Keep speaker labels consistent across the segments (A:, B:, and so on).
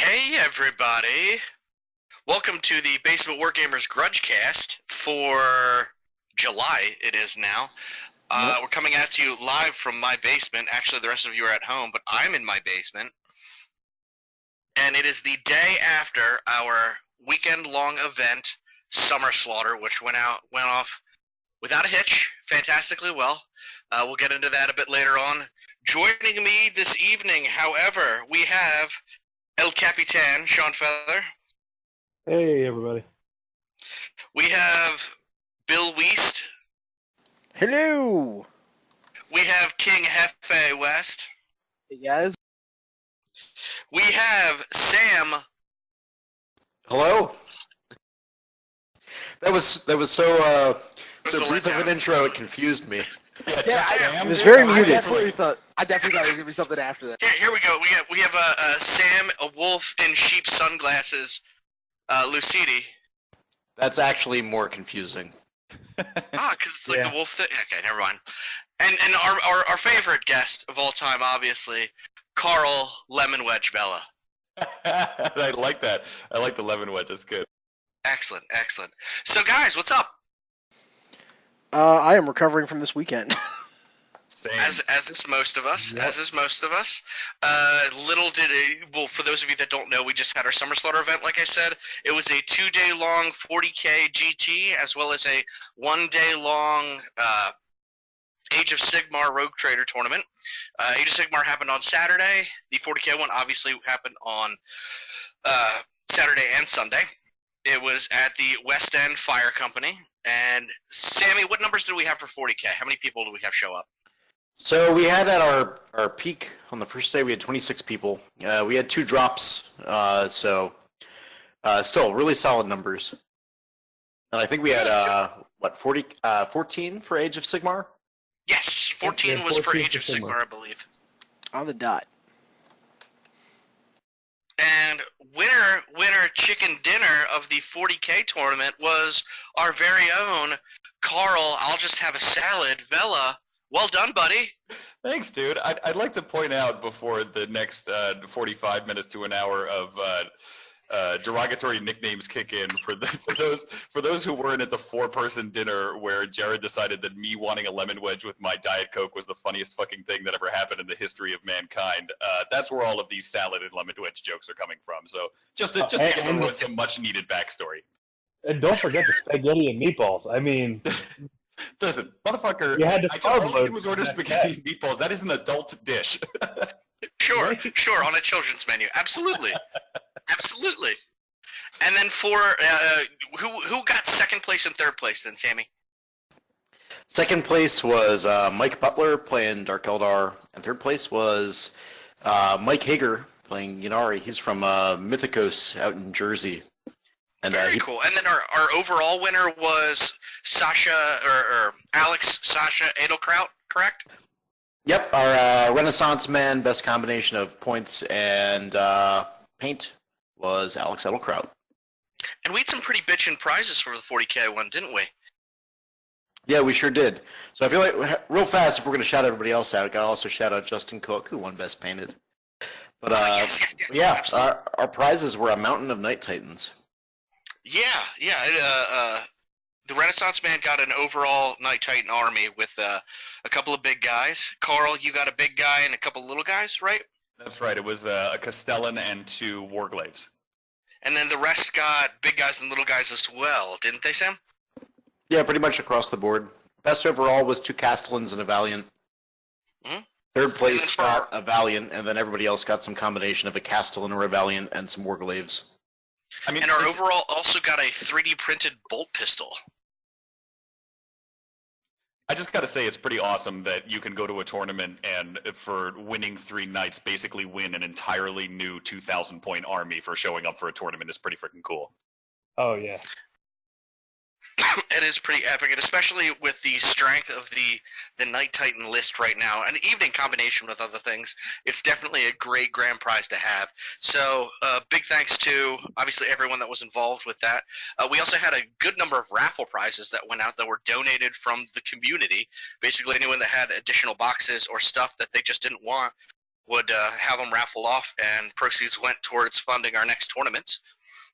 A: Hey everybody! Welcome to the Basement Wargamers Grudgecast for July, it is now. We're coming at you live from my basement. Actually, the rest of you are at home, but I'm in my basement. And it is the day after our weekend-long event, Summer Slaughter, which went off without a hitch, fantastically well. We'll get into that a bit later on. Joining me this evening, however, we have El Capitan, Sean Feather.
B: Hey, everybody.
A: We have Bill Weast.
C: Hello!
A: We have King Hefe West.
C: Hey, guys.
A: We have Sam.
D: Hello? That was so brief of an intro, it confused me.
C: It was very muted. I definitely thought there was going to be something after that.
A: Here we go. We have Sam, a wolf in sheep sunglasses, Lucidi.
D: That's actually more confusing.
A: Because it's like the wolf thing. Okay, never mind. And our favorite guest of all time, obviously, Karl Lemon Wedge Vela.
E: I like that. I like the lemon wedge. That's good.
A: Excellent. So, guys, what's up?
C: I am recovering from this weekend.
E: Same.
A: As is most of us.
B: Yep.
A: As is most of us. For those of you that don't know, we just had our Summer Slaughter event, like I said. It was a 2-day-long 40K GT, as well as a 1-day-long Age of Sigmar Rogue Trader tournament. Age of Sigmar happened on Saturday. The 40K one obviously happened on Saturday and Sunday. It was at the West End Fire Company. And Sammy, what numbers did we have for 40K? How many people did we have show up?
D: So we had at our peak on the first day, we had 26 people. We had 2 drops, so still really solid numbers. And I think we had, 14 for Age of Sigmar?
A: Yes, 14
B: Yeah,
A: was for
B: 14
A: Age of
B: for Sigmar.
A: Sigmar, I believe.
C: On the dot.
A: And winner chicken dinner of the 40K tournament was our very own Karl. I'll just have a salad, Vela. Well done, buddy.
E: Thanks, dude. I'd like to point out before the next 45 minutes to an hour of derogatory nicknames kick in for those who weren't at the 4-person dinner where Jared decided that me wanting a lemon wedge with my Diet Coke was the funniest fucking thing that ever happened in the history of mankind. That's where all of these salad and lemon wedge jokes are coming from. So just to give someone some much needed backstory.
B: And don't forget the spaghetti and meatballs. I mean,
E: Listen, motherfucker,
B: you had to
E: all I
B: carb load.
E: did was order spaghetti and meatballs. That is an adult dish.
A: Sure, on a children's menu. Absolutely. Absolutely. And then for who got second place and third place then, Sammy?
D: Second place was Mike Butler playing Dark Eldar, and third place was Mike Hager playing Yanari. He's from Mythicos out in Jersey. And,
A: Very cool. And then our overall winner was Alex Sasha Edelkraut, correct?
D: Yep, our Renaissance Man, best combination of points and paint was Alex Edelkraut.
A: And we had some pretty bitchin' prizes for the 40K one, didn't we?
D: Yeah, we sure did. So I feel like, real fast, if we're going to shout everybody else out, I got to also shout out Justin Cook, who won Best Painted. But
A: yes,
D: yeah,
A: absolutely.
D: our prizes were a Mountain of Night Titans.
A: Yeah. The Renaissance Man got an overall Night Titan army with a couple of big guys. Karl, you got a big guy and a couple of little guys, right?
E: That's right. It was a Castellan and 2 Warglaves.
A: And then the rest got big guys and little guys as well, didn't they, Sam?
D: Yeah, pretty much across the board. Best overall was 2 Castellans and a Valiant.
A: Mhm.
D: Third place got a Valiant, and then everybody else got some combination of a Castellan or a Valiant and some Warglaves.
E: I mean,
A: And our overall also got a 3D printed bolt pistol.
E: I just got to say, it's pretty awesome that you can go to a tournament and for winning 3 nights, basically win an entirely new 2,000-point army for showing up for a tournament is pretty freaking cool.
B: Oh, yeah.
A: It is pretty epic, and especially with the strength of the Night Titan list right now, and even in combination with other things, it's definitely a great grand prize to have. So big thanks to, obviously, everyone that was involved with that. We also had a good number of raffle prizes that went out that were donated from the community. Basically, anyone that had additional boxes or stuff that they just didn't want would have them raffle off, and proceeds went towards funding our next tournaments.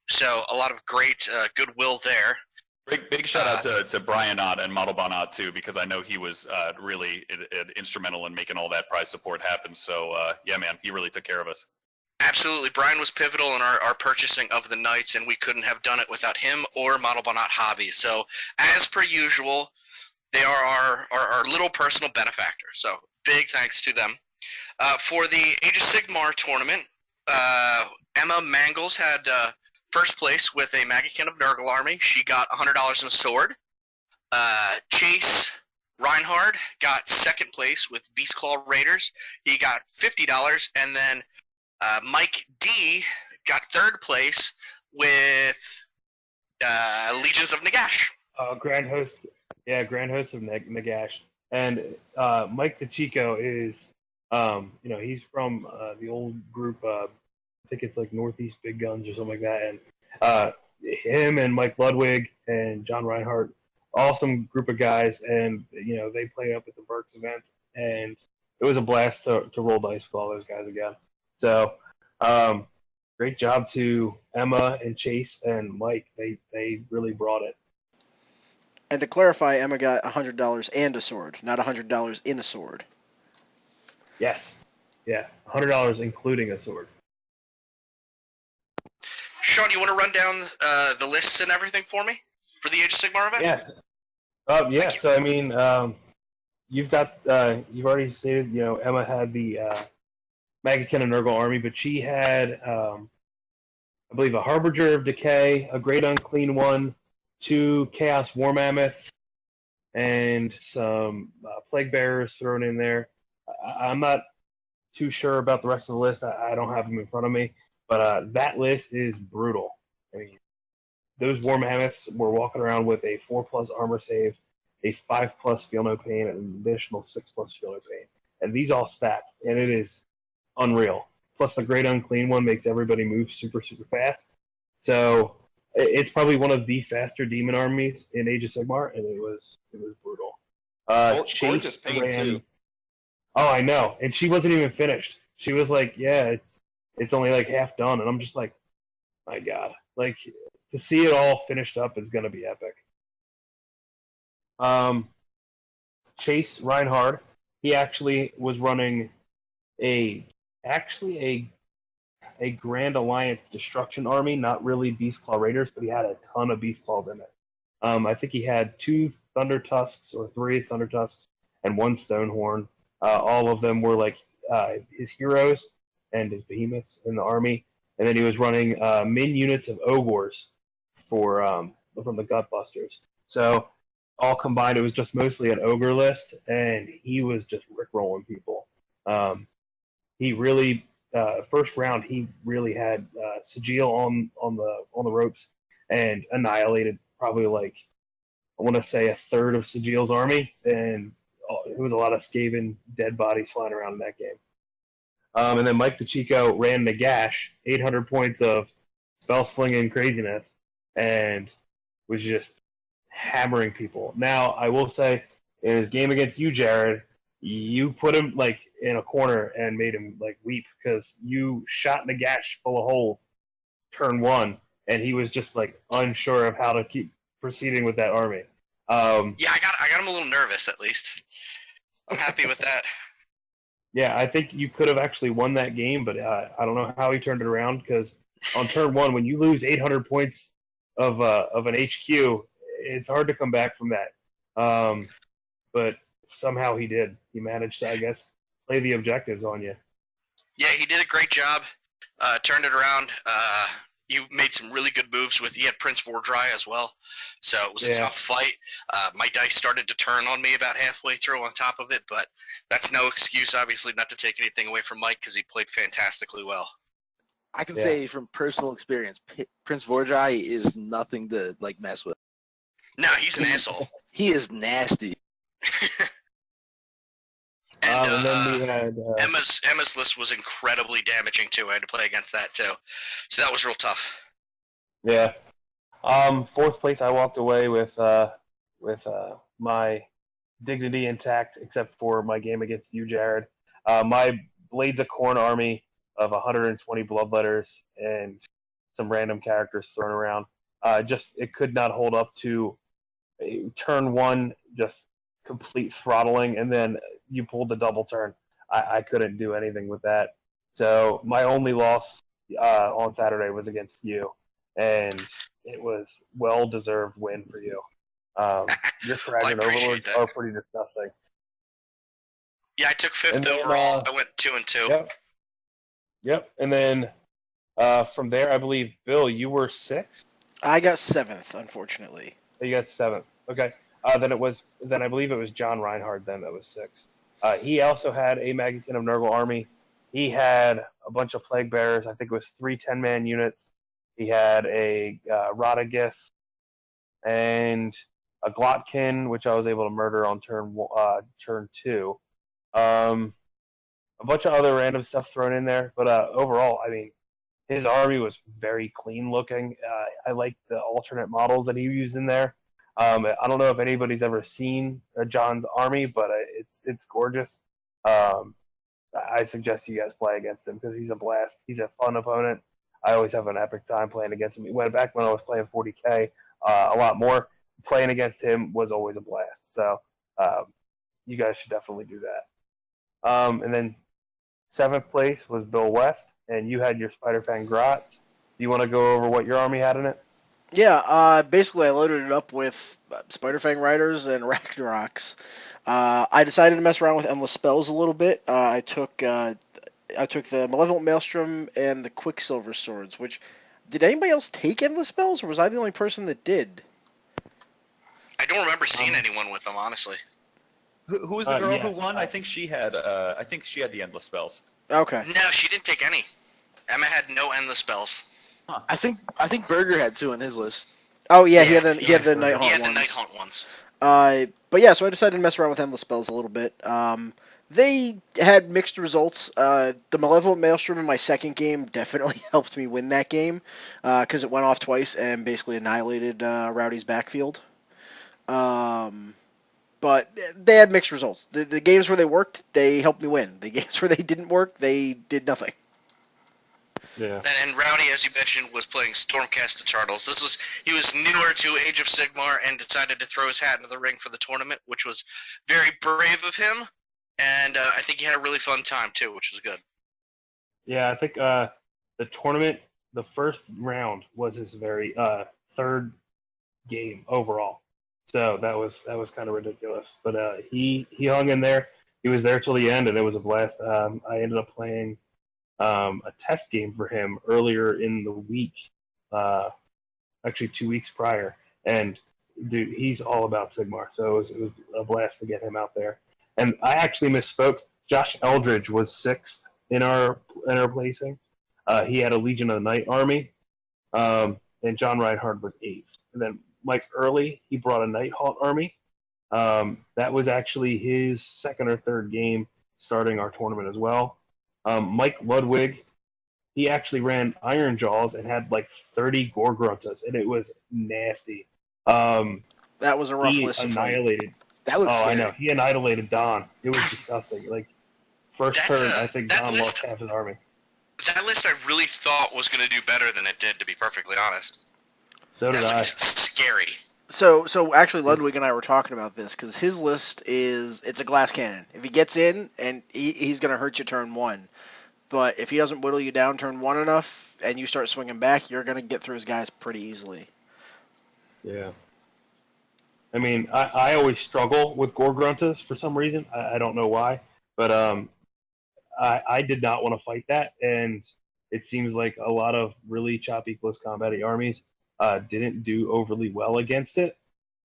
A: So a lot of great goodwill there.
E: Big shout out to Brian Ott and Model Bonat too, because I know he was really instrumental in making all that prize support happen. So yeah, man, he really took care of us.
A: Absolutely. Brian was pivotal in our purchasing of the Knights, and we couldn't have done it without him or Model Bonat Hobby. So as per usual, they are our little personal benefactor. So big thanks to them. For the Age of Sigmar tournament, Emma Mangles had first place with a Magican of Nurgle army. She got $100 and a sword. Chase Reinhard got second place with Beastclaw Raiders. He got $50, and then Mike D got third place with Legions of Nagash.
B: Grand Host of Nagash. And Mike DeChico is, he's from the old group, I think it's like Northeast Big Guns or something like that. And him and Mike Ludwig and John Reinhardt, awesome group of guys. And, they play up at the Berks events. And it was a blast to roll dice with all those guys again. So, great job to Emma and Chase and Mike. They really brought it.
C: And to clarify, Emma got $100 and a sword, not $100 in a sword.
B: Yes. Yeah, $100 including a sword.
A: Sean, you want to run down the lists and everything for me for the Age of Sigmar event?
B: Yeah. Yeah. So I mean, you've already stated, Emma had the Magican and Nurgle army, but she had, I believe, a Harbinger of Decay, a Great Unclean One, 2 Chaos War Mammoths, and some Plague Bearers thrown in there. I'm not too sure about the rest of the list. I don't have them in front of me, but that list is brutal. I mean, those War Mammoths were walking around with a 4+ armor save, a 5+ feel no pain, and an additional 6+ feel no pain. And these all stack, and it is unreal. Plus, the Great Unclean One makes everybody move super, super fast. So it's probably one of the faster demon armies in Age of Sigmar, and it was brutal.
E: Gorgeous paint too.
B: Oh, I know. And she wasn't even finished. She was like, yeah, it's only like half done. And I'm just like, my God. Like, to see it all finished up is going to be epic. Chase Reinhard, he actually was running a Grand Alliance Destruction army, not really Beastclaw Raiders, but he had a ton of Beastclaws in it. I think he had 2 Thunder Tusks or 3 Thunder Tusks and 1 Stonehorn. All of them were like his heroes and his behemoths in the army. And then he was running min units of Ogres from the Gutbusters. So all combined, it was just mostly an Ogre list, and he was just rickrolling people. He really first round he really had Sigil on the ropes and annihilated probably like I want to say a third of Sigil's army, and it was a lot of Skaven dead bodies flying around in that game. And then Mike DeChico ran Nagash, 800 points of spell slinging craziness, and was just hammering people. Now, I will say, in his game against you, Jared, you put him like in a corner and made him like weep because you shot Nagash full of holes turn 1, and he was just like unsure of how to keep proceeding with that army.
A: Yeah, I got him a little nervous at least. I'm happy with that.
B: Yeah, I think you could have actually won that game, but I don't know how he turned it around because on turn 1, when you lose 800 points of an HQ, it's hard to come back from that. But somehow he did. He managed to, I guess, play the objectives on you.
A: Yeah, he did a great job. Turned it around. You made some really good moves with. He had Prince Vordry as well, so it was a tough fight. My dice started to turn on me about halfway through on top of it, but that's no excuse, obviously, not to take anything away from Mike because he played fantastically well.
C: I can say from personal experience, Prince Vordry is nothing to like mess with.
A: No, he's an asshole.
C: He is nasty.
A: And
B: then we had
A: Emma's list was incredibly damaging too. I had to play against that too, so that was real tough.
B: Yeah. 4th place, I walked away with my dignity intact, except for my game against you, Jared. My Blades of Corn army of 120 bloodletters and some random characters thrown around. It could not hold up to turn one, just complete throttling, and then you pulled the double turn. I couldn't do anything with that. So my only loss on Saturday was against you, and it was well-deserved win for you. Your Fragment Overlords are pretty disgusting.
A: Yeah, I took 5th overall. I went 2-2.
B: Yep. And then from there, I believe, Bill, you were 6th?
F: I got 7th, unfortunately.
B: You got 7th. Okay. Then I believe it was John Reinhardt then that was 6th. He also had a Magneton of Nurgle army. He had a bunch of Plague Bearers. I think it was 3 10-man units. He had a Rodagis and a Glotkin, which I was able to murder on turn 2. A bunch of other random stuff thrown in there, but overall, I mean, his army was very clean looking. I like the alternate models that he used in there. I don't know if anybody's ever seen John's army, but it's gorgeous. I suggest you guys play against him because he's a blast. He's a fun opponent. I always have an epic time playing against him. Back when I was playing 40K a lot more, playing against him was always a blast. So you guys should definitely do that. And then 7th place was Bill West, and you had your Spider-Fang Grots. Do you want to go over what your army had in it?
F: Yeah, basically I loaded it up with Spider-Fang Riders and Ragnaroks. I decided to mess around with Endless Spells a little bit. I took the Malevolent Maelstrom and the Quicksilver Swords, which... Did anybody else take Endless Spells, or was I the only person that did?
A: I don't remember seeing anyone with them, honestly.
E: Who was the girl who won? I think she had the Endless Spells.
F: Okay.
A: No, she didn't take any. Emma had no Endless Spells.
C: Huh. I think Berger had 2 on his list.
F: Oh yeah, he had the Night Haunt ones.
A: He had the Night Haunt ones.
F: But yeah, so I decided to mess around with Endless Spells a little bit. They had mixed results. The Malevolent Maelstrom in my second game definitely helped me win that game because it went off twice and basically annihilated Rowdy's backfield. But they had mixed results. The games where they worked, they helped me win. The games where they didn't work, they did nothing.
B: Yeah.
A: And Rowdy, as you mentioned, was playing Stormcast Eternals. He was newer to Age of Sigmar and decided to throw his hat into the ring for the tournament, which was very brave of him. And I think he had a really fun time too, which was good.
B: Yeah, I think the tournament, the first round was his very third game overall. So that was kind of ridiculous. But he hung in there. He was there till the end, and it was a blast. I ended up playing a test game for him earlier in the week, actually 2 weeks prior. And dude, he's all about Sigmar, so it was a blast to get him out there. And I actually misspoke. Josh Eldridge was 6th in our placing. He had a Legion of the Night army, and John Reinhardt was 8th. And then Mike Early, he brought a Night Haunt army. That was actually his second or third game starting our tournament as well. Mike Ludwig, he actually ran Iron Jaws and had like 30 Gorgruntas, and it was nasty.
F: That was a rough list.
B: He annihilated.
C: That looks scary.
B: I know. He annihilated Don. It was disgusting. Like, first turn, I think Don lost half his army.
A: That list I really thought was going to do better than it did, to be perfectly honest.
B: So did I.
A: Scary.
F: So actually, Ludwig and I were talking about this because his list it's a glass cannon. If he gets in, and he's going to hurt you turn 1. But if he doesn't whittle you down turn 1 enough, and you start swinging back, you're going to get through his guys pretty easily.
B: Yeah. I mean, I always struggle with Gorgruntas for some reason. I don't know why. But I did not want to fight that, and it seems like a lot of really choppy close combat armies didn't do overly well against it.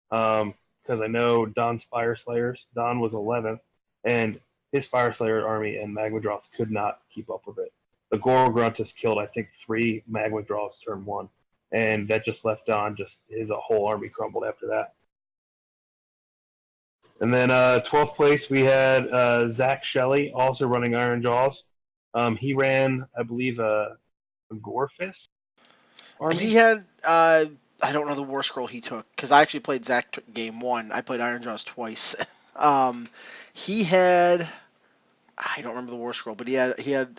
B: Because I know Don's Fire Slayers, Don was 11th, and his Fire Slayer army and Magma Draws could not keep up with it. The Gorgruntas killed, I think, 3 Magma Draws turn 1, and that just left Don his whole army crumbled after that. And then 12th place, we had Zach Shelley, also running Iron Jaws. He ran, I believe, a Gorefist army.
F: He had, I don't know the War Scroll he took, because I actually played Zach game 1. I played Iron Jaws twice. He had, I don't remember the war scroll, but he had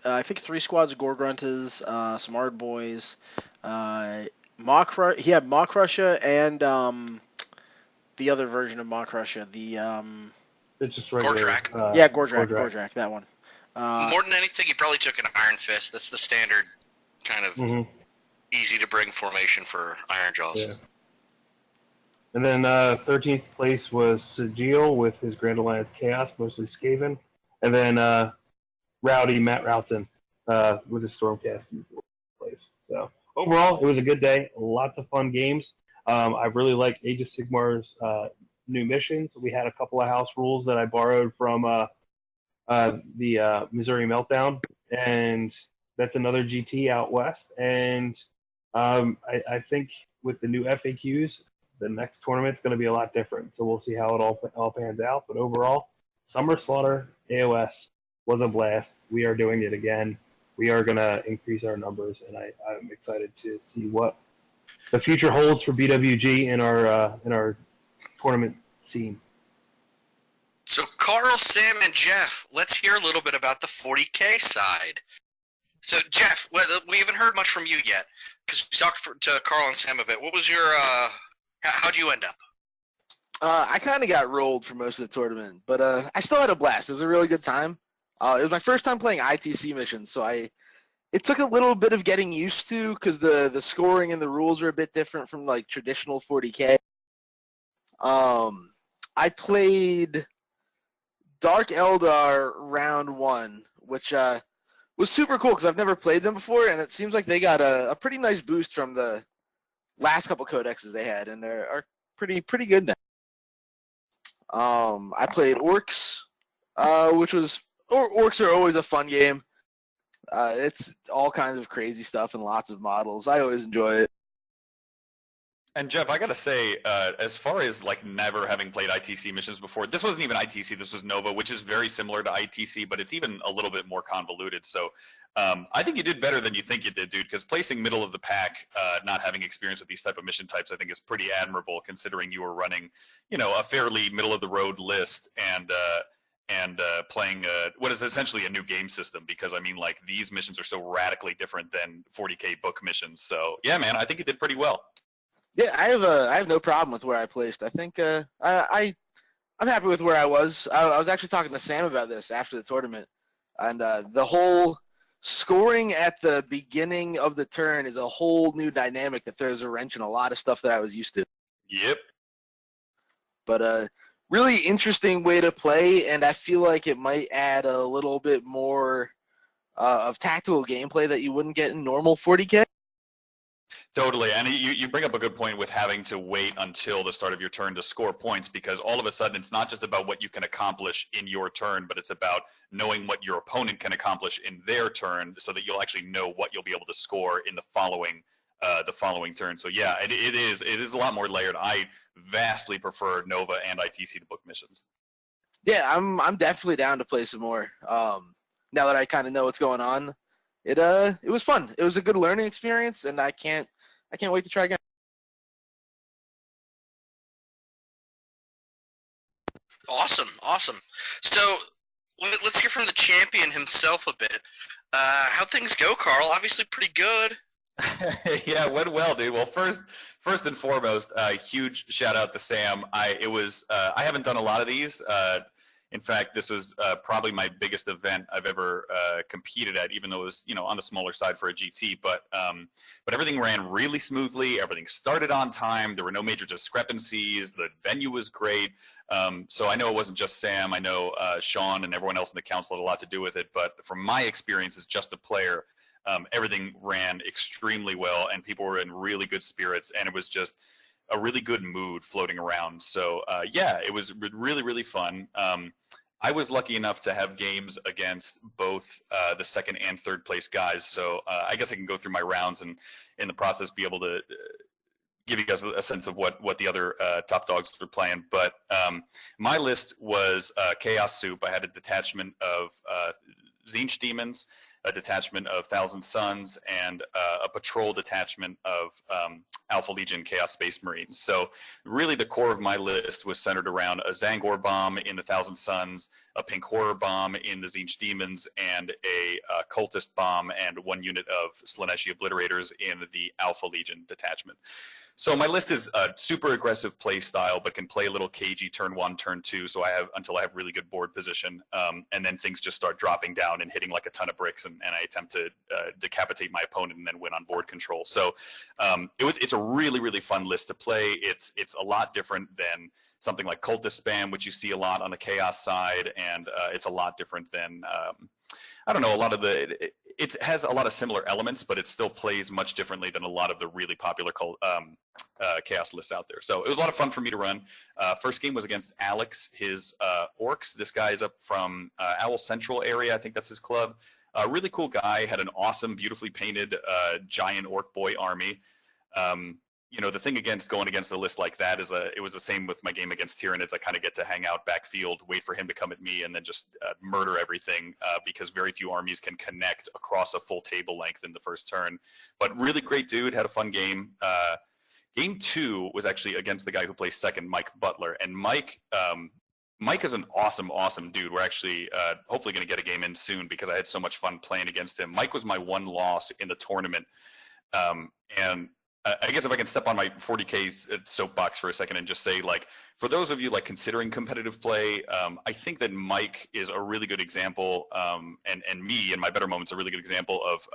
F: I think 3 squads of Gore Gruntas, some Ard Boys, he had Maw Crusher and the other version of Maw Crusher,
B: It's just regular.
A: Gordrak.
F: Yeah, Gordrak, that one.
A: More than anything, he probably took an Iron Fist. That's the standard kind of easy to bring formation for Iron Jaws.
B: Yeah. And then 13th place was Sigil with his Grand Alliance Chaos, mostly Skaven. And then Rowdy Matt Roughton with his Stormcast in 4th place. So overall, it was a good day. Lots of fun games. I really like Age of Sigmar's new missions. We had a couple of house rules that I borrowed from the Missouri Meltdown, and that's another GT out west. And I think with the new FAQs, the next tournament's going to be a lot different. So we'll see how it all pans out. But overall, Summer Slaughter AOS was a blast. We are doing it again. We are going to increase our numbers, and I'm excited to see what the future holds for BWG in our tournament scene.
A: So Karl, Sam, and Jeff, let's hear a little bit about the 40K side. So Jeff, we haven't heard much from you yet because we talked to Karl and Sam a bit. What was your how'd you end up?
C: I kind of got rolled for most of the tournament, but I still had a blast. It was a really good time. It was my first time playing ITC missions, so it took a little bit of getting used to because the scoring and the rules are a bit different from like traditional 40K. I played Dark Eldar round 1, which was super cool because I've never played them before, and it seems like they got a pretty nice boost from the last couple codexes they had, and they're pretty good now. I played Orcs, Orcs are always a fun game. It's all kinds of crazy stuff and lots of models. I always enjoy it.
E: And Jeff, I gotta say, as far as like never having played ITC missions before, this wasn't even ITC, this was Nova, which is very similar to ITC, but it's even a little bit more convoluted. So I think you did better than you think you did, dude, because placing middle of the pack, not having experience with these type of mission types, I think is pretty admirable considering you were running, a fairly middle of the road list and playing what is essentially a new game system, because I mean, like, these missions are so radically different than 40K book missions. So yeah, man, I think you did pretty well.
C: Yeah, I have no problem with where I placed. I think I'm happy with where I was. I was actually talking to Sam about this after the tournament, and the whole scoring at the beginning of the turn is a whole new dynamic that throws a wrench in a lot of stuff that I was used to.
E: Yep.
C: But really interesting way to play, and I feel like it might add a little bit more of tactical gameplay that you wouldn't get in normal 40K.
E: Totally, and you bring up a good point with having to wait until the start of your turn to score points, because all of a sudden it's not just about what you can accomplish in your turn, but it's about knowing what your opponent can accomplish in their turn, so that you'll actually know what you'll be able to score in the following turn. So yeah, it is a lot more layered. I vastly prefer Nova and ITC to book missions.
C: Yeah, I'm definitely down to play some more. Now that I kind of know what's going on, it was fun. It was a good learning experience, and I can't wait to try again.
A: Awesome. So let's hear from the champion himself a bit. How things go, Karl? Obviously pretty good.
E: Yeah, it went well, dude. Well, first and foremost, huge shout out to Sam. I haven't done a lot of these. In fact, this was probably my biggest event I've ever competed at, even though it was, on the smaller side for a GT. But everything ran really smoothly. Everything started on time. There were no major discrepancies. The venue was great. So I know it wasn't just Sam. I know Sean and everyone else in the council had a lot to do with it. But from my experience as just a player, everything ran extremely well, and people were in really good spirits, and it was just a really good mood floating around. So yeah, it was really, really fun. I was lucky enough to have games against both the second and third place guys. So I guess I can go through my rounds and in the process be able to give you guys a sense of what the other top dogs were playing. But my list was Chaos Soup. I had a detachment of Zinch Demons. a detachment of Thousand Suns, and a patrol detachment of Alpha Legion Chaos Space Marines. So really the core of my list was centered around a Zangor bomb in the Thousand Suns, a Pink Horror bomb in the Tzeentch Demons, and a Cultist bomb and 1 unit of Slaneshi Obliterators in the Alpha Legion detachment. So my list is a super aggressive play style, but can play a little cagey turn 1, turn 2. So until I have really good board position, and then things just start dropping down and hitting like a ton of bricks, and I attempt to decapitate my opponent and then win on board control. So it's a really, really fun list to play. It's a lot different than something like Cultist Spam, which you see a lot on the Chaos side, and it's a lot different than I don't know, a lot of it has a lot of similar elements, but it still plays much differently than a lot of the really popular Chaos lists out there. So it was a lot of fun for me to run. First game was against Alex, his Orcs. This guy's up from Owl Central area. I think that's his club. Really cool guy, had an awesome, beautifully painted giant Orc boy army. The thing going against the list like that is it was the same with my game against Tyranids. I kind of get to hang out backfield, wait for him to come at me, and then just murder everything because very few armies can connect across a full table length in the first turn. But really great dude, had a fun game. Game 2 was actually against the guy who plays second, Mike Butler. And Mike is an awesome, awesome dude. We're actually hopefully going to get a game in soon because I had so much fun playing against him. Mike was my one loss in the tournament. And I guess if I can step on my 40K soapbox for a second and just say, like, for those of you like considering competitive play, I think that Mike is a really good example, and me in my better moments a really good example of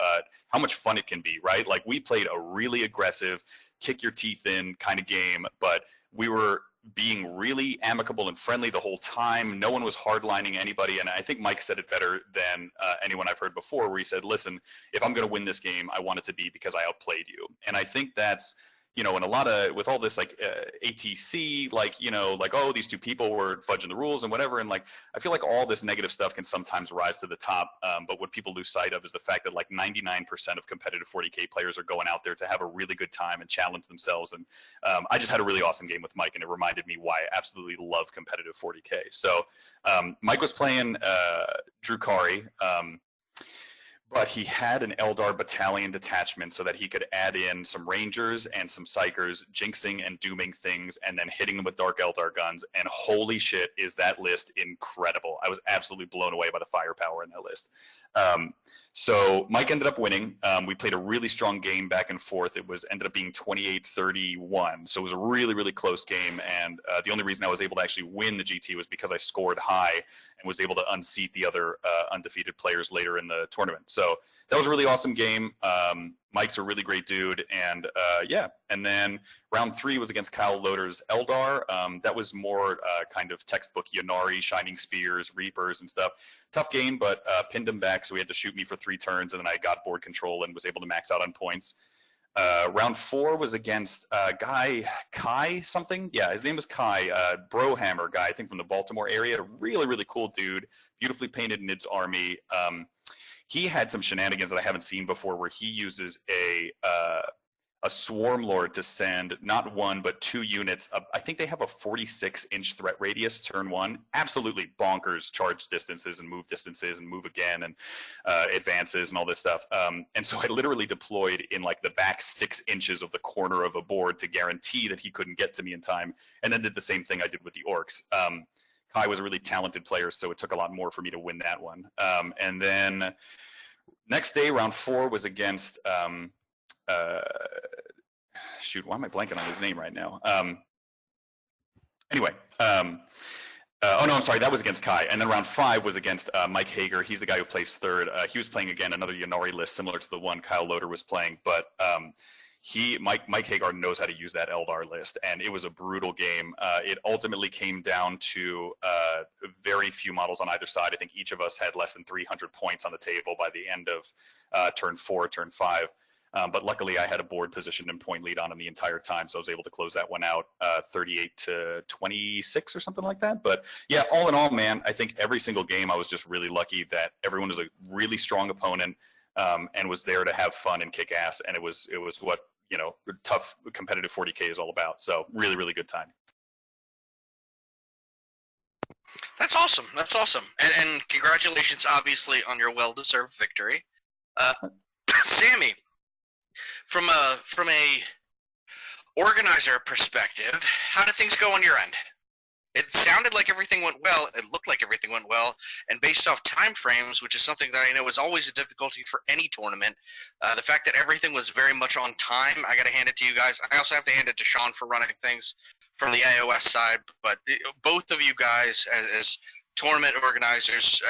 E: how much fun it can be, right? Like we played a really aggressive, kick your teeth in kind of game, but we were being really amicable and friendly the whole time. No one was hardlining anybody, and I think Mike said it better than anyone I've heard before, where he said, listen, if I'm going to win this game, I want it to be because I outplayed you. And I think that's, in a lot of, with all this like ATC, like, oh, these two people were fudging the rules and whatever, and like, I feel like all this negative stuff can sometimes rise to the top, but what people lose sight of is the fact that like 99% of competitive 40K players are going out there to have a really good time and challenge themselves, and I just had a really awesome game with Mike, and it reminded me why I absolutely love competitive 40K. So Mike was playing Drukari, but he had an Eldar battalion detachment so that he could add in some Rangers and some Psychers, jinxing and dooming things, and then hitting them with Dark Eldar guns. And holy shit, is that list incredible. I was absolutely blown away by the firepower in that list. So Mike ended up winning. We played a really strong game back and forth. It ended up being 28-31. So it was a really, really close game. And the only reason I was able to actually win the GT was because I scored high and was able to unseat the other undefeated players later in the tournament. So that was a really awesome game. Mike's a really great dude. And yeah, and then round 3 was against Kyle Loader's Eldar. That was more kind of textbook Yannari, Shining Spears, Reapers and stuff. Tough game, but pinned him back, so he had to shoot me for 3 turns, and then I got board control and was able to max out on points. Round 4 was against a guy, Kai something. Yeah, his name was Kai, Brohammer guy, I think from the Baltimore area. Really, really cool dude, beautifully painted Nib's army. He had some shenanigans that I haven't seen before, where he uses a Swarm Lord to send not 1 but 2 units. I think they have a 46-inch threat radius turn 1. Absolutely bonkers charge distances and move again and advances and all this stuff. And so I literally deployed in like the back 6 inches of the corner of a board to guarantee that he couldn't get to me in time, and then did the same thing I did with the Orcs. Kai was a really talented player, so it took a lot more for me to win that one. And then next day, round 4 was against shoot, why am I blanking on his name right now? Anyway, oh no, I'm sorry, that was against Kai. And then round 5 was against Mike Hager. He's the guy who plays third. He was playing again another Yannari list similar to the one Kyle Loader was playing, but Mike Hagar knows how to use that Eldar list, and it was a brutal game. It ultimately came down to very few models on either side. I think each of us had less than 300 points on the table by the end of turn 4, turn 5. But luckily, I had a board position and point lead on him the entire time, so I was able to close that one out 38-26 or something like that. But yeah, all in all, man, I think every single game I was just really lucky that everyone was a really strong opponent and was there to have fun and kick ass, and it was what tough competitive 40K is all about. So really, really good time.
A: That's awesome. That's awesome. And congratulations, obviously, on your well-deserved victory. Sammy, from a organizer perspective, how did things go on your end? It sounded like everything went well. It looked like everything went well. And based off time frames, which is something that I know is always a difficulty for any tournament, the fact that everything was very much on time, I got to hand it to you guys. I also have to hand it to Sean for running things from the iOS side. But both of you guys, as tournament organizers,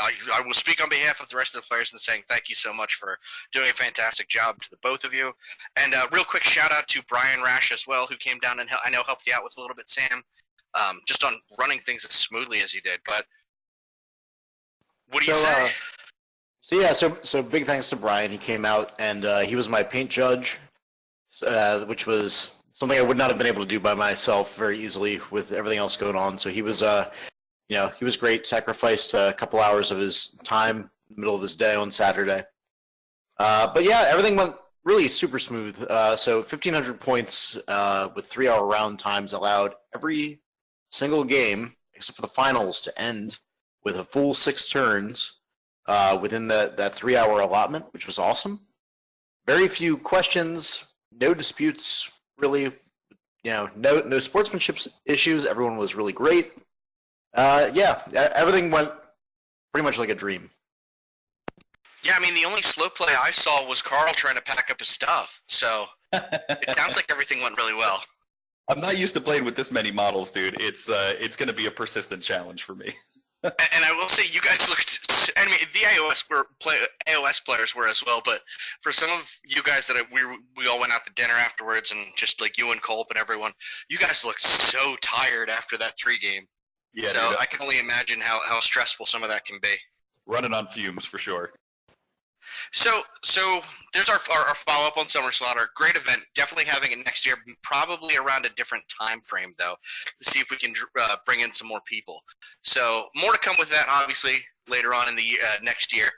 A: I will speak on behalf of the rest of the players and saying thank you so much for doing a fantastic job to the both of you. And real quick shout out to Brian Rash as well, who came down and I know helped you out with a little bit, Sam. Just on running things as smoothly as you did. But what do you say?
D: So big thanks to Brian. He came out and he was my paint judge, which was something I would not have been able to do by myself very easily with everything else going on. So he was, he was great. Sacrificed a couple hours of his time in the middle of his day on Saturday. But yeah, everything went really super smooth. So 1,500 points with 3-hour round times allowed every single game, except for the finals, to end with a full 6 turns within that 3-hour allotment, which was awesome. Very few questions, no disputes, really. No sportsmanship issues. Everyone was really great. Everything went pretty much like a dream.
A: Yeah, I mean, the only slow play I saw was Karl trying to pack up his stuff. So it sounds like everything went really well.
E: I'm not used to playing with this many models, dude. It's going to be a persistent challenge for me.
A: And I will say, you guys looked. I mean, the AOS players were as well. But for some of you guys that we all went out to dinner afterwards, and just like you and Culp and everyone, you guys looked so tired after that 3 game. Yeah, so dude, I can only imagine how stressful some of that can be.
E: Running on fumes for sure.
A: So there's our follow-up on Summer Slaughter. Great event. Definitely having it next year, probably around a different time frame, though, to see if we can bring in some more people. So more to come with that, obviously, later on in the next year.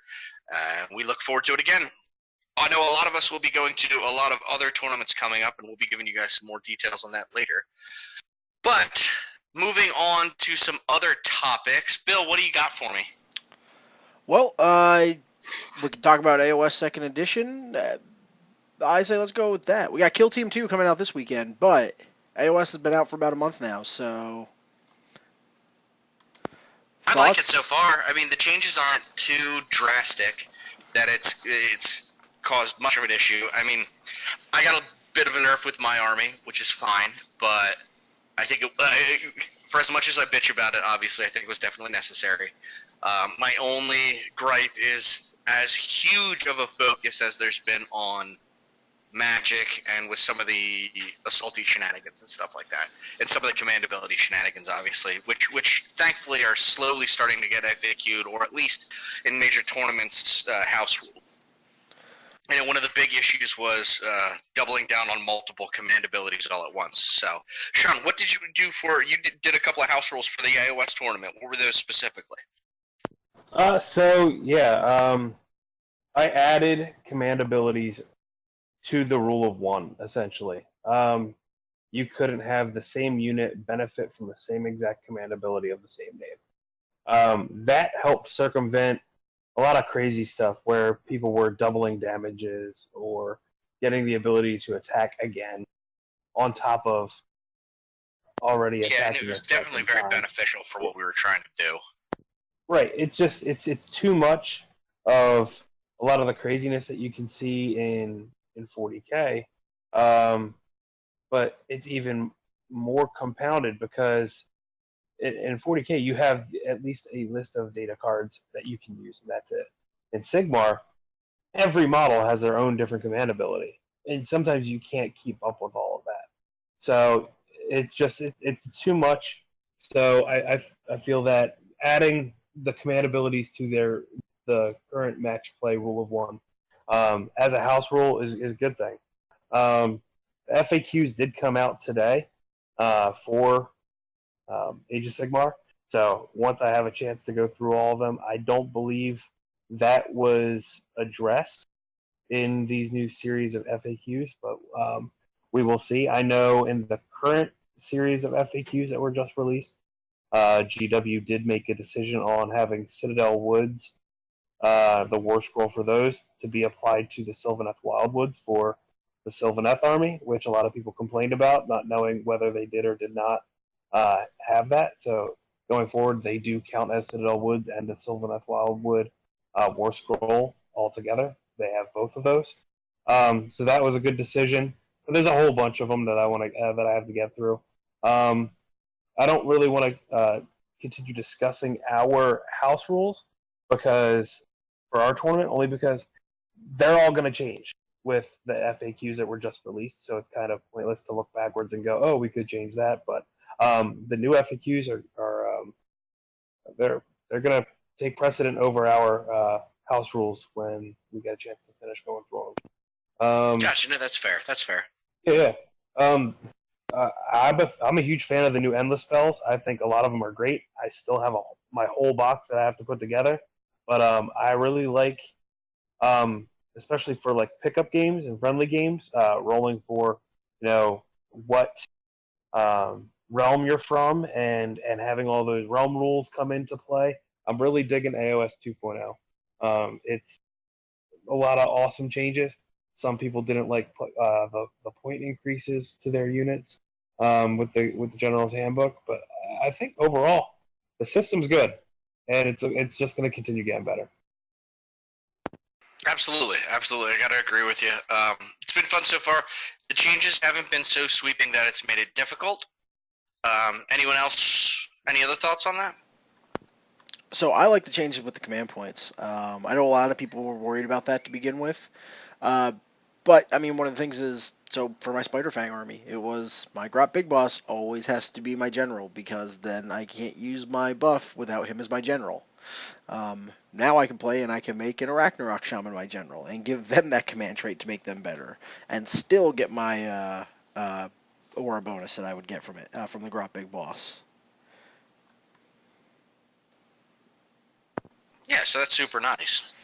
A: We look forward to it again. I know a lot of us will be going to a lot of other tournaments coming up, and we'll be giving you guys some more details on that later. But moving on to some other topics. Bill, what do you got for me?
F: Well, we can talk about AOS Second Edition. I say let's go with that. We got Kill Team 2 coming out this weekend, but AOS has been out for about a month now, so...
A: I like it so far. I mean, the changes aren't too drastic that it's caused much of an issue. I mean, I got a bit of a nerf with my army, which is fine, but I think for as much as I bitch about it, obviously, I think it was definitely necessary. My only gripe is as huge of a focus as there's been on Magic and with some of the assaulty shenanigans and stuff like that, and some of the command ability shenanigans, obviously, which thankfully are slowly starting to get FAQ'd, or at least in major tournaments, house rule. And one of the big issues was doubling down on multiple command abilities all at once. So, Sean, what did you do you did a couple of house rules for the iOS tournament. What were those specifically?
B: I added command abilities to the rule of 1, essentially. You couldn't have the same unit benefit from the same exact command ability of the same name. That helped circumvent a lot of crazy stuff where people were doubling damages or getting the ability to attack again on top of already attacking.
A: Yeah, and it was definitely very beneficial for what we were trying to do.
B: Right. It's just it's too much of a lot of the craziness that you can see in 40K, but it's even more compounded because in 40K you have at least a list of data cards that you can use, and that's it. In Sigmar, every model has their own different command ability, and sometimes you can't keep up with all of that. So it's too much. So I feel that adding the command abilities to the current match play rule of 1 as a house rule is a good thing. FAQs did come out today for Age of Sigmar. So once I have a chance to go through all of them, I don't believe that was addressed in these new series of FAQs, but we will see. I know in the current series of FAQs that were just released, GW did make a decision on having Citadel Woods the war scroll for those to be applied to the Sylvaneth Wildwoods for the Sylvaneth army, which a lot of people complained about, not knowing whether they did or did not have that. So going forward, they do count as Citadel Woods and the Sylvaneth Wildwood war scroll altogether. They have both of those. So that was a good decision. But there's a whole bunch of them that I have to get through. I don't really want to continue discussing our house rules because for our tournament, only because they're all going to change with the FAQs that were just released. So it's kind of pointless to look backwards and go, oh, we could change that. But the new FAQs are they're going to take precedent over our house rules when we get a chance to finish going through them.
A: Gotcha. No, that's fair. That's fair.
B: Yeah. I'm a huge fan of the new endless spells. I think a lot of them are great. I still have my whole box that I have to put together, but I really like, especially for like pickup games and friendly games, rolling for what realm you're from and having all those realm rules come into play. I'm really digging AOS 2.0. It's a lot of awesome changes. Some people didn't like the point increases to their units with the General's Handbook, but I think overall the system's good, and it's just going to continue getting better.
A: Absolutely. I gotta agree with you. It's been fun so far. The changes haven't been so sweeping that it's made it difficult. Anyone else? Any other thoughts on that?
F: So I like the changes with the command points. I know a lot of people were worried about that to begin with. But, I mean, one of the things is, so for my Spiderfang army, it was my Grot Big Boss always has to be my general, because then I can't use my buff without him as my general. Now I can play and I can make an Arachnarok Shaman my general, and give them that command trait to make them better, and still get my aura bonus that I would get from it, from the Grot Big Boss.
A: Yeah, so that's super nice.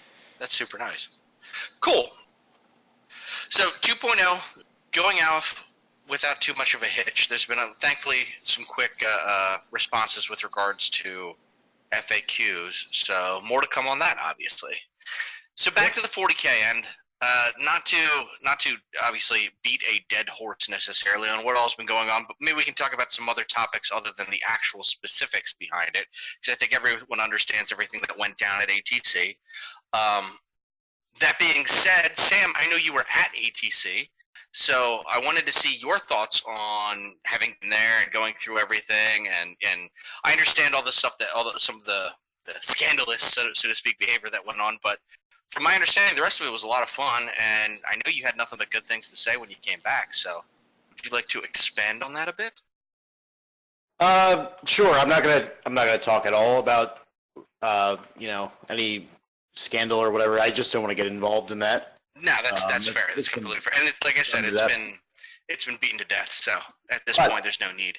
A: Cool. So 2.0, going out without too much of a hitch. There's been, thankfully, some quick responses with regards to FAQs. So more to come on that, obviously. So back to the 40K end. Not to obviously beat a dead horse necessarily on what all's been going on, but maybe we can talk about some other topics other than the actual specifics behind it, because I think everyone understands everything that went down at ATC. That being said, Sam, I know you were at ATC, so I wanted to see your thoughts on having been there and going through everything. And I understand all the stuff some of the scandalous, so to speak, behavior that went on. But from my understanding, the rest of it was a lot of fun, and I know you had nothing but good things to say when you came back. So would you like to expand on that a bit?
D: Sure. I'm not gonna talk at all about any scandal or whatever. I just don't want to get involved in that.
A: No, that's fair. That's completely fair. And like I said, it's been beaten to death. So at this point, there's no need.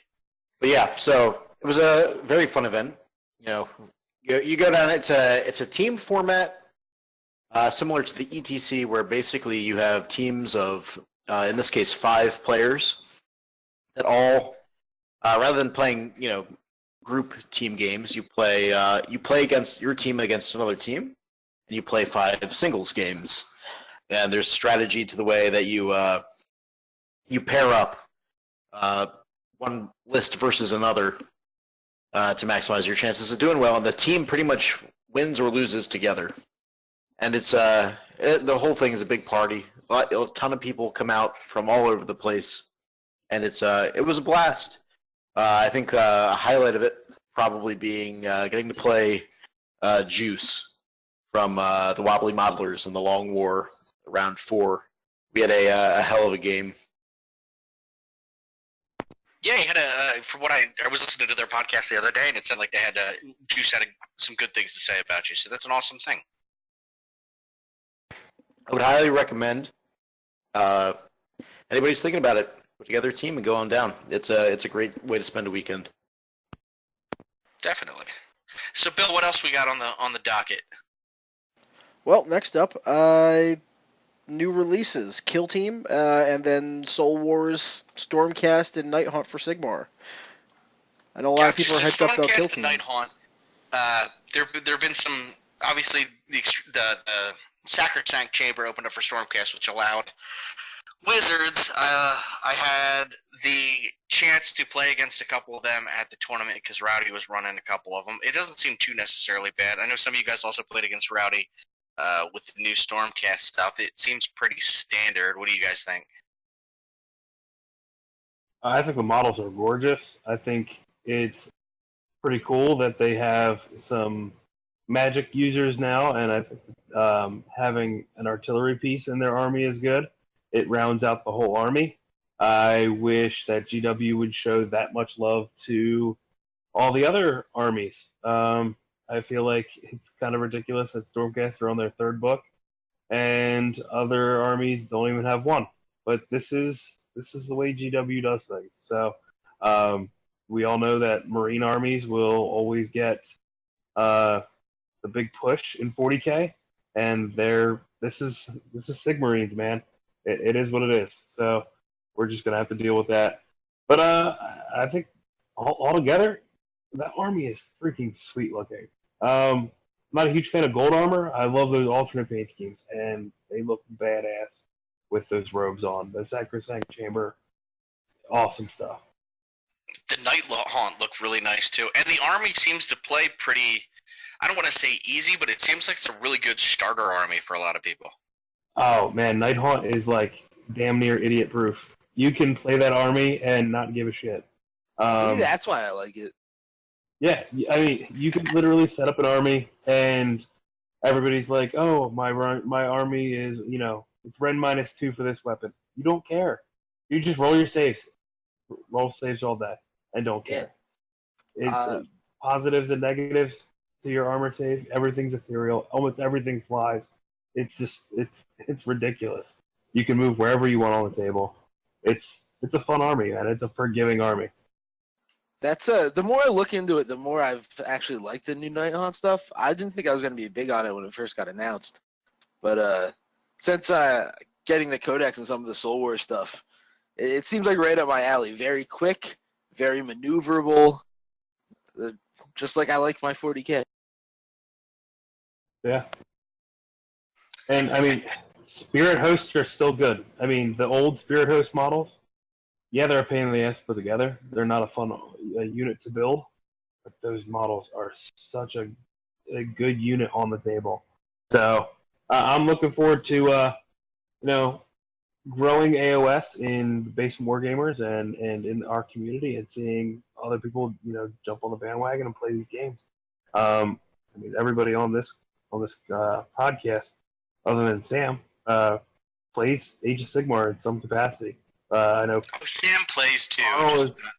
D: But yeah, so it was a very fun event. You go down. It's a team format, similar to the ETC, where basically you have teams of, in this case, 5 players that all, rather than playing group team games, you play against your team against another team. And you play 5 singles games, and there's strategy to the way that you pair up one list versus another to maximize your chances of doing well. And the team pretty much wins or loses together. And it's the whole thing is a big party. A ton of people come out from all over the place, and it was a blast. I think a highlight of it probably being getting to play Juice from the Wobbly Modelers in the Long War, round 4. We had a hell of a game.
A: Yeah, you had from what I was listening to their podcast the other day, and it said like they had Juice had some good things to say about you. So that's an awesome thing.
D: I would highly recommend anybody's thinking about it, put together a team and go on down. It's a great way to spend a weekend.
A: Definitely. So, Bill, what else we got on the docket?
F: Well, next up, new releases: Kill Team, and then Soul Wars, Stormcast, and Night Haunt for Sigmar. I know a lot of people are hyped up about Kill Team.
A: Night Haunt. There have been some. Obviously, the Sacrosanct Chamber opened up for Stormcast, which allowed Wizards. I had the chance to play against a couple of them at the tournament because Rowdy was running a couple of them. It doesn't seem too necessarily bad. I know some of you guys also played against Rowdy with the new Stormcast stuff. It seems pretty standard. What do you guys think?
B: I think the models are gorgeous. I think it's pretty cool that they have some magic users now, and I think having an artillery piece in their army is good. It rounds out the whole army. I wish that GW would show that much love to all the other armies. I feel like it's kind of ridiculous that Stormcast are on their third book, and other armies don't even have one. But this is the way GW does things. So we all know that Marine armies will always get the big push in 40K, and this is Sigmarines, man. It is what it is. So we're just gonna have to deal with that. But I think altogether, that army is freaking sweet looking. I'm not a huge fan of gold armor. I love those alternate paint schemes, and they look badass with those robes on. The Sacrosanct Chamber, awesome stuff.
A: The Night Haunt looked really nice too, and the army seems to play pretty. I don't want to say easy, but it seems like it's a really good starter army for a lot of people.
B: Oh man, Night Haunt is like damn near idiot proof. You can play that army and not give a shit.
C: Maybe that's why I like it.
B: Yeah, I mean, you can literally set up an army, and everybody's like, "Oh, my army is, it's Ren -2 for this weapon." You don't care. You just roll your saves, roll saves all day, and don't care. Positives and negatives to your armor save. Everything's ethereal. Almost everything flies. It's just it's ridiculous. You can move wherever you want on the table. It's a fun army, man. It's a forgiving army.
C: That's the more I look into it, the more I've actually liked the new Night Haunt stuff. I didn't think I was going to be big on it when it first got announced, but since getting the Codex and some of the Soul War stuff, it seems like right up my alley. Very quick, very maneuverable, just like I like my 40K.
B: Yeah. And I mean, Spirit Hosts are still good. I mean, the old Spirit Host models, yeah, they're a pain in the ass to put together. They're not a fun unit to build, but those models are such a good unit on the table. So I'm looking forward to growing AOS in Basement Wargamers and in our community, and seeing other people jump on the bandwagon and play these games. I mean, everybody on this podcast, other than Sam, plays Age of Sigmar in some capacity. I know
A: Sam plays too.
B: Karl
A: just
B: is,
A: not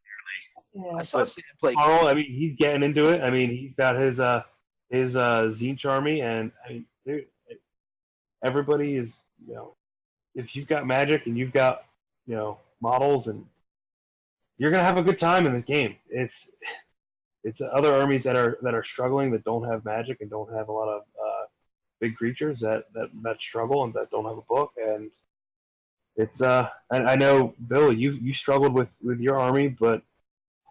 A: really.
C: I saw Sam play.
B: Karl, I mean, he's getting into it. I mean, he's got his Zinch army, and I mean, dude, everybody is if you've got magic and you've got models, and you're gonna have a good time in this game. It's other armies that are struggling, that don't have magic and don't have a lot of big creatures that struggle and that don't have a book. And it's I know, Bill, you struggled with your army, but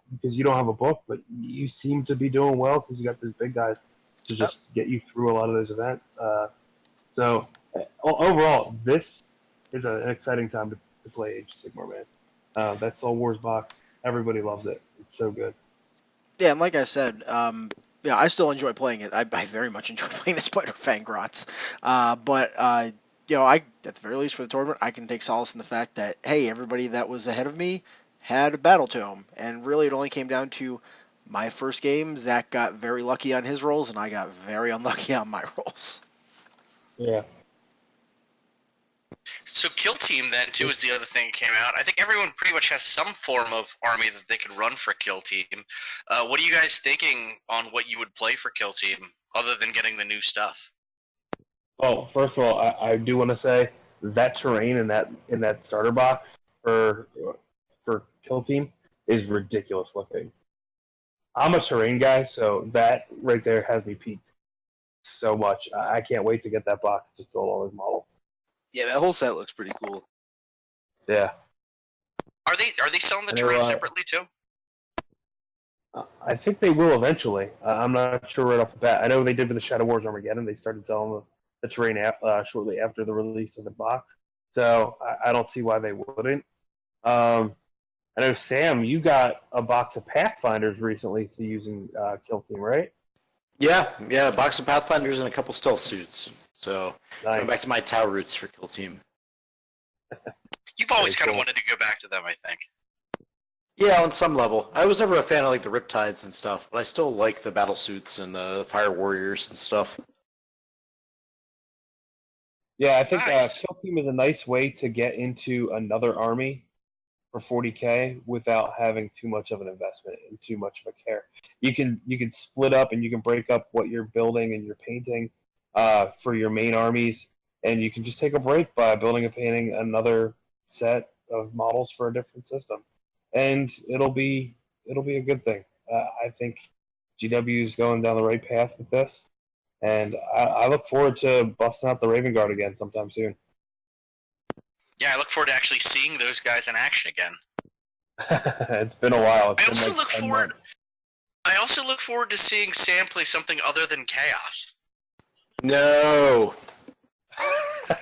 B: because you don't have a book, but you seem to be doing well because you got these big guys to just get you through a lot of those events. So overall, this is an exciting time to play Age of Sigmar, man. That Soul Wars box, everybody loves it. It's so good.
F: Yeah, and like I said, I still enjoy playing it. I very much enjoy playing the Spider Fang Grots. But I at the very least for the tournament, I can take solace in the fact that, hey, everybody that was ahead of me had a battle tome, and really it only came down to my first game. Zach got very lucky on his rolls, and I got very unlucky on my rolls.
B: Yeah.
A: So Kill Team then too is the other thing that came out. I think everyone pretty much has some form of army that they could run for Kill Team. What are you guys thinking on what you would play for Kill Team, other than getting the new stuff?
B: Well, first of all, I do want to say that terrain in that starter box for Kill Team is ridiculous looking. I'm a terrain guy, so that right there has me peaked so much. I can't wait to get that box to build all those models.
C: Yeah, that whole set looks pretty cool.
B: Yeah.
A: Are they selling the terrain separately too?
B: I think they will eventually. I'm not sure right off the bat. I know they did with the Shadow Wars Armageddon. They started selling the terrain shortly after the release of the box. So I don't see why they wouldn't. I know, Sam, you got a box of Pathfinders recently to using Kill Team, right?
D: Yeah, a box of Pathfinders and a couple stealth suits. So
B: Nice.
D: going back to my Tau roots for Kill Team.
A: You've always
B: Very
A: kind of
B: cool.
A: wanted to go back to them, I think.
D: Yeah, on some level. I was never a fan of like the Riptides and stuff, but I still like the battle suits and the Fire Warriors and stuff.
B: Yeah, I think
A: Nice.
B: Kill Team is a nice way to get into another army for 40K without having too much of an investment and too much of a care. You can split up and you can break up what you're building and you're painting for your main armies, and you can just take a break by building and painting another set of models for a different system, and it'll be a good thing. I think GW is going down the right path with this, and I look forward to busting out the Raven Guard again sometime soon.
A: Yeah, I look forward to actually seeing those guys in action again.
B: It's been a while. It's
A: I
B: been
A: also
B: like
A: look
B: 10
A: forward.
B: months.
A: I also look forward to seeing Sam play something other than Chaos.
D: No!
A: I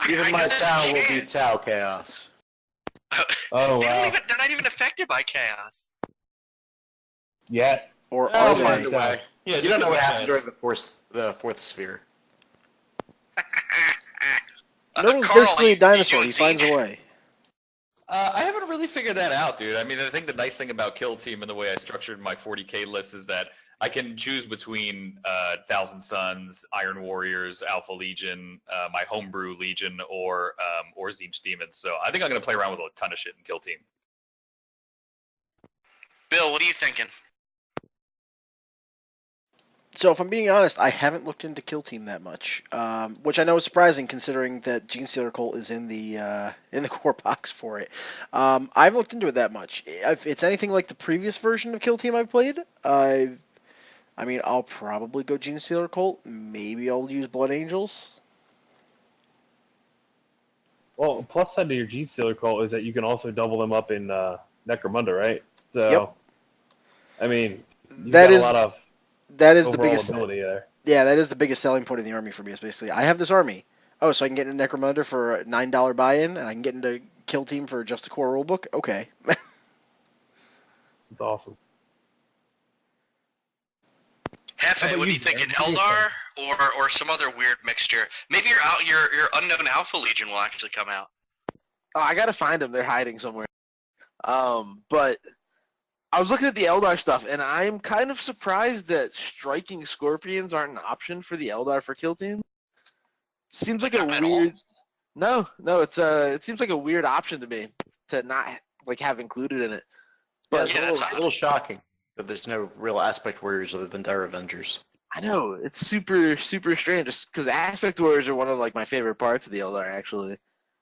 D: Even
A: know
D: my
A: there's a
D: Tau will be
A: chance.
D: Tau Chaos.
B: Oh, wow.
A: They're not even affected by Chaos.
B: Yet.
F: Or
D: I'll
F: are
D: find
F: they?
D: a way.
E: Yeah,
D: You
E: just
D: don't know
E: give
D: what
E: it a
D: happened during
E: chance.
D: the fourth sphere.
F: Nolan's
A: Karl,
F: basically
A: you
F: a dinosaur.
A: doing
F: He finds
A: Zeke?
F: a way.
E: I haven't really figured that out, dude. I mean, I think the nice thing about Kill Team and the way I structured my 40K list is that I can choose between Thousand Suns, Iron Warriors, Alpha Legion, my Homebrew Legion, or Tzeentch Demons. So I think I'm going to play around with a ton of shit in Kill Team.
A: Bill, what are you thinking?
F: So if I'm being honest, I haven't looked into Kill Team that much, which I know is surprising considering that Genestealer Cult is in the core box for it. I haven't looked into it that much. If it's anything like the previous version of Kill Team I've played, I mean, I'll probably go Genestealer Cult. Maybe I'll use Blood Angels.
B: Well, plus side to your Genestealer Cult is that you can also double them up in Necromunda, right? So,
F: Yep.
B: I mean, you've
F: That
B: got a
F: is
B: lot of
F: that is the
B: overall
F: biggest.
B: ability there.
F: Yeah, that is the biggest selling point of the army for me. Is basically I have this army. Oh, so I can get into Necromunda for a $9 buy-in, and I can get into Kill Team for just a core rulebook. Okay.
B: It's awesome. How
A: Hefe,
B: about
A: what are
B: you,
A: you thinking?
B: Jared? What do you
A: Eldar or some other weird mixture? Maybe your unknown Alpha Legion will actually come out.
C: Oh, I gotta find them. They're hiding somewhere. But I was looking at the Eldar stuff, and I'm kind of surprised that striking Scorpions aren't an option for the Eldar for Kill Team. Seems like a
A: Not at all?
C: weird. No, it seems like a weird option to me to not like have included in it.
D: Yeah,
C: But
D: it's
A: Yeah,
D: a
A: that's
D: little,
A: odd.
D: a little shocking that there's no real aspect warriors other than Dire Avengers.
C: I know it's super strange, just because aspect warriors are one of like my favorite parts of the Eldar. Actually,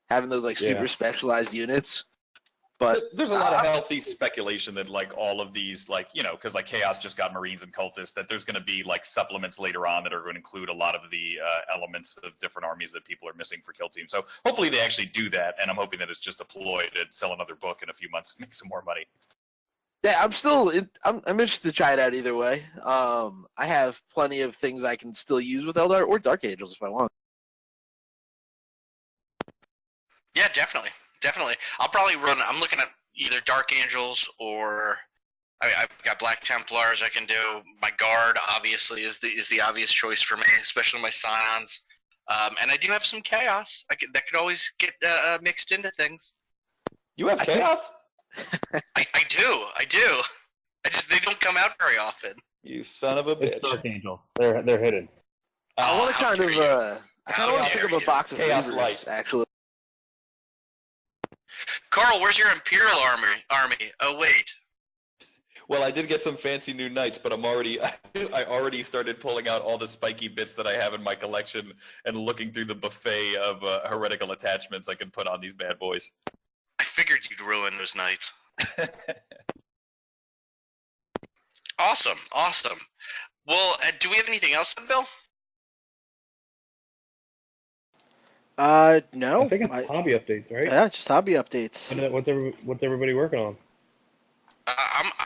C: having those like
B: Yeah.
C: super specialized units. But
E: There's a lot of healthy speculation that like all of these, like, you know, because like Chaos just got Marines and Cultists, that there's going to be like supplements later on that are going to include a lot of the elements of different armies that people are missing for Kill Team. So hopefully they actually do that, and I'm hoping that it's just a ploy to sell another book in a few months and make some more money.
C: yeah, I'm interested to try it out either way. I have plenty of things I can still use with Eldar or Dark Angels if I want.
A: Yeah, definitely. I'll probably run. I'm looking at either Dark Angels or I've got Black Templars. I can do my Guard. Obviously, is the obvious choice for me, especially my Scions. And I do have some Chaos. That could always get mixed into things.
E: You have Chaos?
A: I do. They don't come out very often.
E: You son of a
B: It's
E: bitch.
B: Dark Angels. They're hidden.
C: I want to
A: how
C: kind of
A: dare you.
C: I kind of want to
A: dare
C: pick up a
A: you.
C: box of
E: Chaos
C: Reavers,
E: Light.
C: actually.
A: Karl, where's your Imperial army? Oh wait.
E: Well, I did get some fancy new knights, but I already started pulling out all the spiky bits that I have in my collection and looking through the buffet of heretical attachments I can put on these bad boys.
A: I figured you'd ruin those knights. Awesome. Well, do we have anything else, Bill?
F: No.
B: I think it's hobby updates, right?
F: Yeah, just hobby updates.
B: What's everybody working on?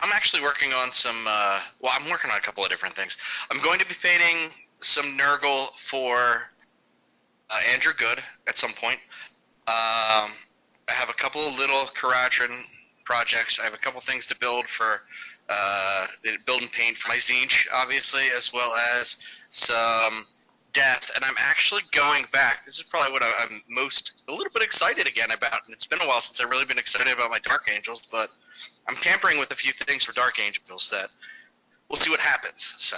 A: I'm actually working on some. I'm working on a couple of different things. I'm going to be painting some Nurgle for Andrew Good at some point. I have a couple of little Caradron projects. I have a couple things to build for build and paint for my Zinch, obviously, as well as some Death. And I'm actually going back. This is probably what I'm a little bit excited again about. And it's been a while since I've really been excited about my Dark Angels, but I'm tampering with a few things for Dark Angels that we'll see what happens. So,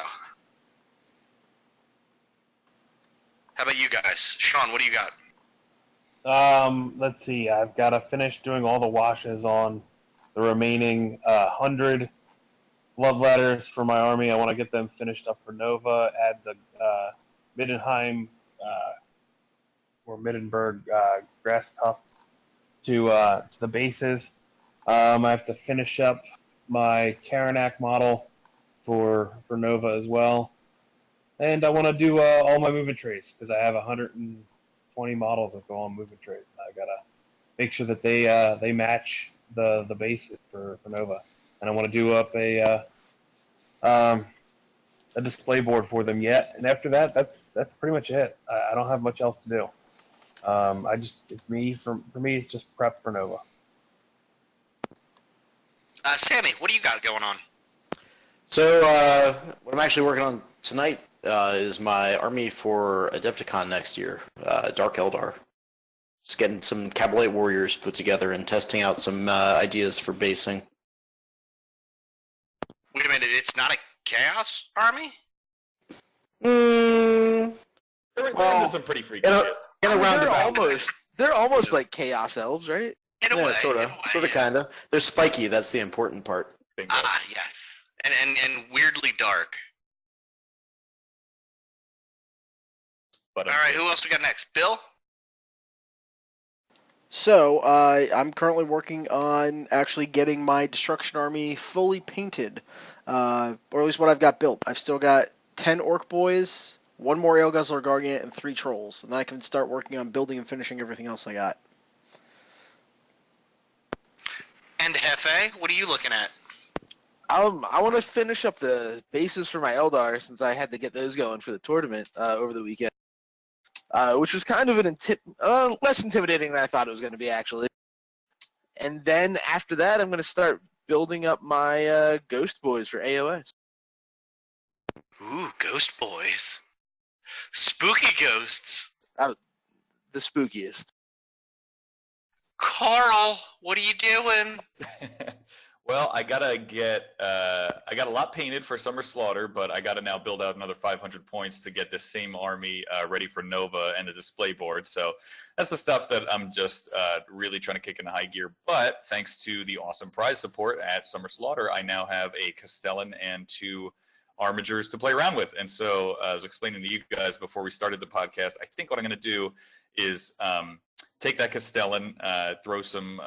A: how about you guys? Sean, what do you got?
B: Let's see. I've got to finish doing all the washes on the remaining 100 love letters for my army. I want to get them finished up for Nova. Add the Middenheim or Middenberg grass tufts to the bases. I have to finish up my Karanak model for Nova as well. And I want to do all my movement trays because I have 120 models that go on movement trays. And I gotta make sure that they match the bases for Nova. And I want to do up a display board for them yet. And after that, that's pretty much it. I don't have much else to do. It's me for me. It's just prep for Nova.
A: Sammy, what do you got going on?
D: So what I'm actually working on tonight is my army for Adepticon next year, Dark Eldar. Just getting some Cabalite warriors put together and testing out some ideas for basing.
A: Wait a minute, it's not a Chaos army?
E: They're into some pretty freaky shit.
C: They're almost like Chaos Elves, right?
A: In a way,
D: sort of, kind of. They're spiky. That's the important part.
E: Bingo.
A: Yes, and weirdly dark.
E: But,
A: all right, who else we got next? Bill?
F: So, I'm currently working on actually getting my Destruction Army fully painted, or at least what I've got built. I've still got 10 Orc Boys, 1 more Aleguzzler Gargant, and 3 Trolls, and then I can start working on building and finishing everything else I got.
A: And Hefe, what are you looking at?
C: I want to finish up the bases for my Eldar since I had to get those going for the tournament over the weekend, which was kind of less intimidating than I thought it was going to be, actually. And then after that, I'm going to start building up my Ghost Boys for AOS.
A: Ooh, Ghost Boys. Spooky ghosts.
C: The spookiest.
A: Karl, what are you doing?
E: Well, I got a lot painted for Summer Slaughter, but I gotta now build out another 500 points to get this same army ready for Nova and the display board. So that's the stuff that I'm just really trying to kick into high gear. But thanks to the awesome prize support at Summer Slaughter, I now have a Castellan and 2 Armigers to play around with. And so I was explaining to you guys before we started the podcast, I think what I'm going to do is take that Castellan, throw some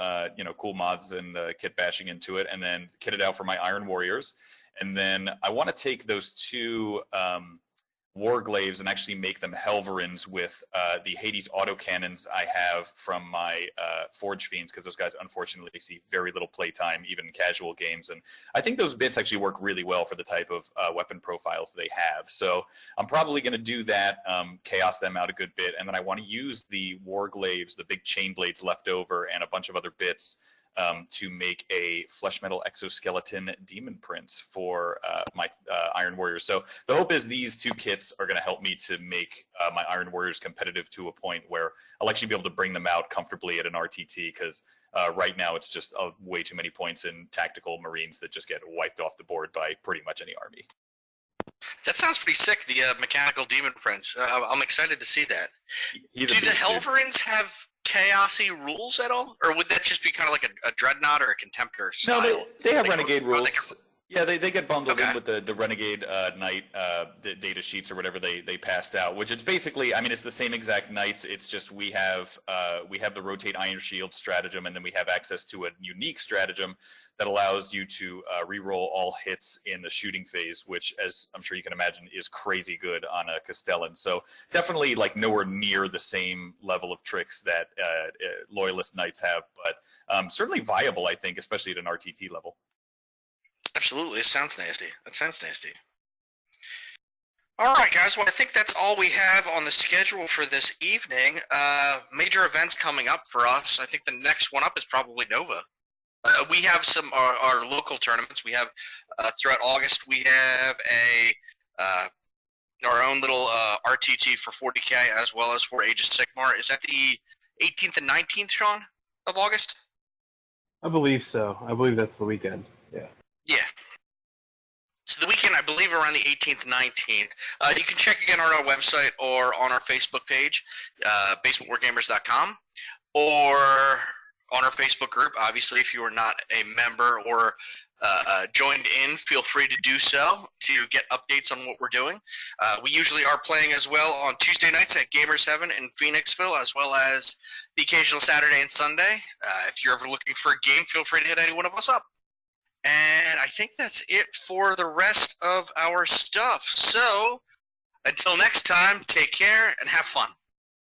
E: cool mods and kit bashing into it, and then kit it out for my Iron Warriors. And then I want to take those 2 Warglaives and actually make them Helverins with the Hades autocannons I have from my Forge Fiends, because those guys unfortunately see very little playtime, even in casual games. And I think those bits actually work really well for the type of weapon profiles they have. So I'm probably going to do that, chaos them out a good bit, and then I want to use the Warglaives, the big chain blades left over, and a bunch of other bits to make a flesh metal exoskeleton demon prince for my Iron Warriors. So the hope is these 2 kits are going to help me to make my Iron Warriors competitive to a point where I'll actually be able to bring them out comfortably at an RTT, because right now it's just way too many points in tactical Marines that just get wiped off the board by pretty much any army.
A: That sounds pretty sick, the mechanical demon prince. I'm excited to see that.
E: Do
A: the Helverins have chaosy rules at all? Or would that just be kind of like a Dreadnought or a Contemptor style?
E: No, they have Renegade rules. Yeah, they get bundled
A: Okay.
E: in with the Renegade Knight the data sheets or whatever they passed out, which it's basically, I mean, it's the same exact Knights. It's just we have the Rotate Iron Shield stratagem, and then we have access to a unique stratagem that allows you to reroll all hits in the shooting phase, which, as I'm sure you can imagine, is crazy good on a Castellan. So definitely like nowhere near the same level of tricks that Loyalist Knights have, but certainly viable, I think, especially at an RTT level.
A: Absolutely. It sounds nasty. That sounds nasty. All right, guys. Well, I think that's all we have on the schedule for this evening. Major events coming up for us. I think the next one up is probably Nova. We have some our local tournaments. We have throughout August. We have our own little RTT for 40K as well as for Age of Sigmar. Is that the 18th and 19th, Sean, of August?
B: I believe so. I believe that's the weekend. Yeah.
A: Yeah. So the weekend, I believe, around the 18th, 19th. You can check again on our website or on our Facebook page, basementwargamers.com, or on our Facebook group. Obviously, if you are not a member or joined in, feel free to do so to get updates on what we're doing. We usually are playing as well on Tuesday nights at Gamers Heaven in Phoenixville, as well as the occasional Saturday and Sunday. If you're ever looking for a game, feel free to hit any one of us up. And I think that's it for the rest of our stuff. So, until next time, take care and have fun.